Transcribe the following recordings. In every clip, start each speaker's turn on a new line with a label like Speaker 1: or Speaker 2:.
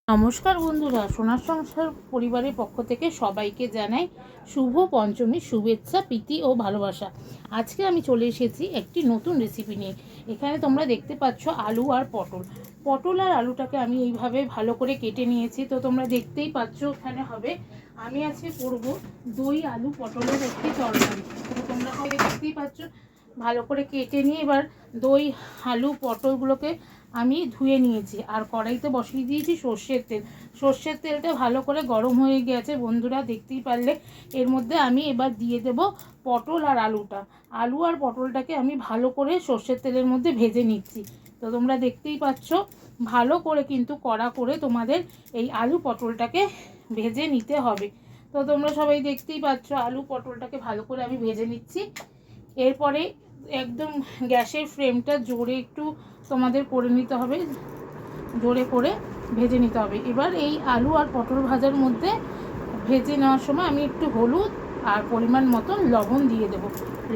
Speaker 1: নমস্কার বন্ধুরা, সোনার সংসার পরিবারের পক্ষ থেকে সবাইকে জানাই শুভ পঞ্চমীর শুভেচ্ছা, প্রীতি ও ভালোবাসা। আজকে আমি চলে এসেছি একটি নতুন রেসিপি নিয়ে। এখানে তোমরা দেখতে পাচ্ছ আলু আর পটল আর আলুটাকে আমি এইভাবে ভালো করে কেটে নিয়েছি। তো তোমরা দেখতেই পাচ্ছ এখানে হবে, আমি আজকে করব দই আলু পটলের একটি তরকারি। তো তোমরা দেখতেই পাচ্ছ ভালো করে কেটে নিয়ে এবার দই আলু পটলগুলোকে আমি ধুয়ে নিয়েছি আর কড়াইতে বসিয়ে দিয়েছি সর্ষের তেলটা ভালো করে গরম হয়ে গেছে বন্ধুরা, দেখতেই পারলে। এর মধ্যে আমি এবার দিয়ে দেব পটল আর আলু আর পটলটাকে আমি ভালো করে সর্ষের তেলের মধ্যে ভেজে নিচ্ছি। তো তোমরা দেখতেই পাচ্ছ ভালো করে কিন্তু কড়া করে তোমাদের এই আলু পটলটাকে ভেজে নিতে হবে। তো তোমরা সবাই দেখতেই পাচ্ছ আলু পটলটাকে ভালো করে আমি ভেজে নিচ্ছি। এরপরে একদম গ্যাসের ফ্লেমটা জোরে একটু তোমাদের করে নিতে হবে, জোরে করে ভেজে নিতে হবে। এবার এই আলু আর পটল ভাজার মধ্যে ভেজে নেওয়ার সময় আমি একটু হলুদ আর পরিমাণ মতন লবণ দিয়ে দেব।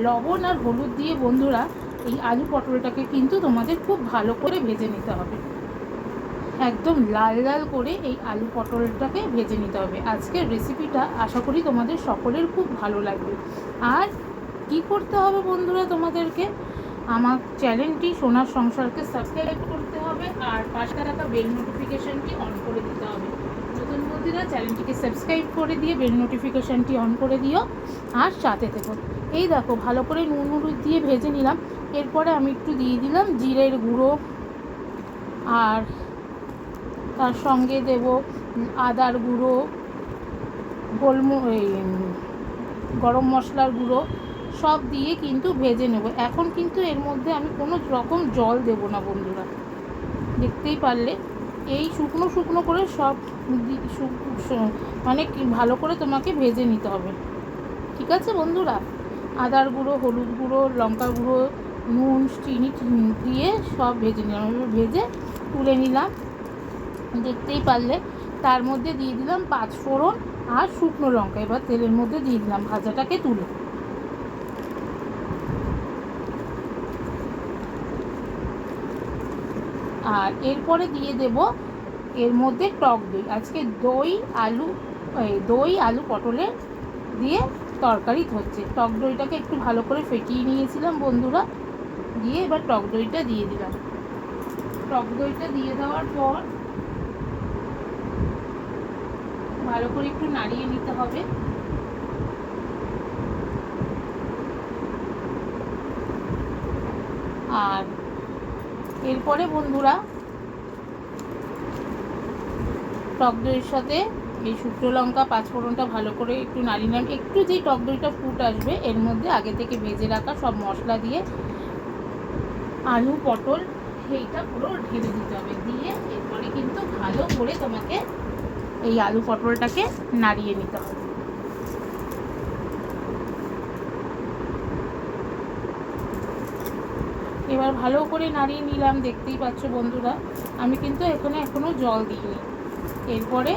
Speaker 1: লবণ আর হলুদ দিয়ে বন্ধুরা এই আলু পটলটাকে কিন্তু তোমাদের খুব ভালো করে ভেজে নিতে হবে, একদম লাল লাল করে এই আলু পটলটাকে ভেজে নিতে হবে। আজকের রেসিপিটা আশা করি তোমাদের সকলের খুব ভালো লাগবে। আর কি করতে হবে বন্ধুরা, তোমাদেরকে আমার চ্যানেলটি সোনার সংসারকে সাবস্ক্রাইব করতে হবে আর পাশে থাকা বেল নোটিফিকেশানটি অন করে দিতে হবে। নতুন বন্ধুরা চ্যানেলটিকে সাবস্ক্রাইব করে দিয়ে বেল নোটিফিকেশানটি অন করে দিও আর সাথে থেকো। এই দেখো ভালো করে নুন হলুদ দিয়ে ভেজে নিলাম। এরপরে আমি একটু দিয়ে দিলাম জিরের গুঁড়ো আর তার সঙ্গে দেব আদার গুঁড়ো, গরম মশলার গুঁড়ো সব দিয়ে কিন্তু ভেজে নেব। এখন কিন্তু এর মধ্যে আমি কোনো রকম জল দেব না বন্ধুরা, দেখতেই পারলে। এই শুকনো শুকনো করে সব মানে ভালো করে তোমাকে ভেজে নিতে হবে, ঠিক আছে বন্ধুরা। আদার গুঁড়ো, হলুদ গুঁড়ো, লঙ্কা গুঁড়ো, নুন, চিনি দিয়ে সব ভেজে নিলাম। ভেজে তুলে নিলাম, দেখতেই পারলে। তার মধ্যে দিয়ে দিলাম 5 ফোড়ন আর শুকনো লঙ্কা। এবার তেলের মধ্যে দিয়ে দিলাম ভাজাটাকে তুলে। আর এরপরে দিয়ে দেব এর মধ্যে টক দই। আজকে দই আলু পটলের দিয়ে তরকারি হচ্ছে। টক দইটাকে একটু ভালো করে ফেটিয়ে নিয়েছিলাম বন্ধুরা, দিয়ে এবার টক দইটা দিয়ে দিলাম। টক দইটা দিয়ে দেওয়ার পর ভালো করে একটু নাড়িয়ে নিতে হবে। আর এরপরে বন্ধুরা টক দইয়ের সাথে এই শুকনো লঙ্কা 5 ফোড়নটা ভালো করে একটু নাড়িয়ে নিলাম। একটু যেই টক দইটা ফুট আসবে এর মধ্যে আগে থেকে ভেজে রাখা সব মশলা দিয়ে আলু পটল এইটা পুরো ঢেলে দিতে হবে। দিয়ে এরপরে কিন্তু ভালো করে তোমাকে এই আলু পটলটাকে নাড়িয়ে নিতে হবে। এবার ভালো করে নাড়িয়ে নিলাম, দেখতেই পাচ্ছ বন্ধুরা। আমি কিন্তু এখানে এখনও জল দিইনি। এরপরে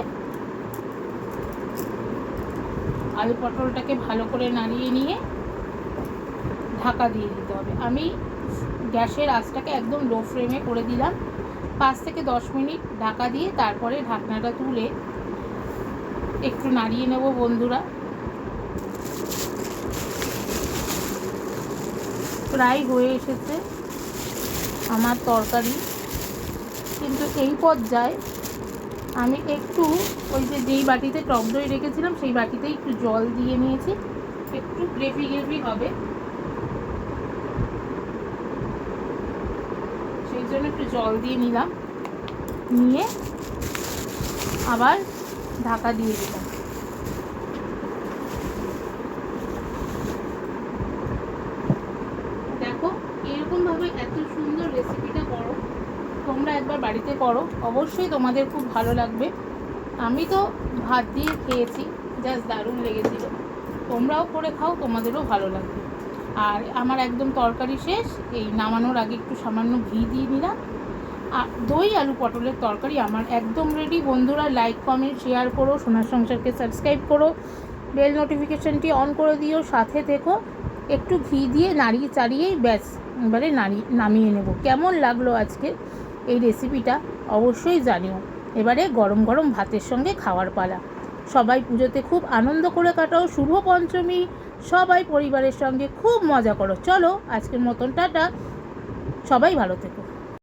Speaker 1: আলু পটলটাকে ভালো করে নাড়িয়ে নিয়ে ঢাকা দিয়ে দিতে হবে। আমি গ্যাসের আঁচটাকে একদম লো ফ্লেমে করে দিলাম। 5 থেকে 10 মিনিট ঢাকা দিয়ে তারপরে ঢাকনাটা তুলে একটু নাড়িয়ে নেব বন্ধুরা। প্রায় হয়ে এসেছে আমার তরকারি, কিন্তু এই পর্যায়ে আমি একটু যেই বাটিতে টক দই রেখেছিলাম সেই বাটিতে একটু জল দিয়ে নিয়েছি। একটু গ্রেভি হবে সেই জন্য একটু জল দিয়ে নিলাম, নিয়ে আবার ঢাকা দিয়ে দিলাম। দেখো এরকমভাবে এত সুন্দর রেসিপিটা করো তোমরা, একবার বাড়িতে করো, অবশ্যই তোমাদের খুব ভালো লাগবে। আমি তো ভাত দিয়ে খেয়েছি, জাস্ট দারুণ লেগেছিল। তোমরাও করে খাও, তোমাদেরও ভালো লাগবে। আর আমার একদম তরকারি শেষ। এই নামানোর আগে একটু সামান্য ঘি দিয়ে নিলাম। আর দই আলু পটলের তরকারি আমার একদম রেডি বন্ধুরা। লাইক কমেন্ট শেয়ার করো, সোনার সংসারকে সাবস্ক্রাইব করো, বেল নোটিফিকেশানটি অন করে দিও, সাথে থেকো। একটু ঘি দিয়ে নাড়িয়ে চাড়িয়েই ব্যাস এবারে নামিয়ে নেব। কেমন লাগলো আজকে এই রেসিপিটা অবশ্যই জানিও। এবারে গরম গরম ভাতের সঙ্গে খাওয়ার পালা। সবাই পুজোতে খুব আনন্দ করে কাটাও। শুভ পঞ্চমী। সবাই পরিবারের সঙ্গে খুব মজা করো। চলো আজকের মতন টাটা, সবাই ভালো থেকো।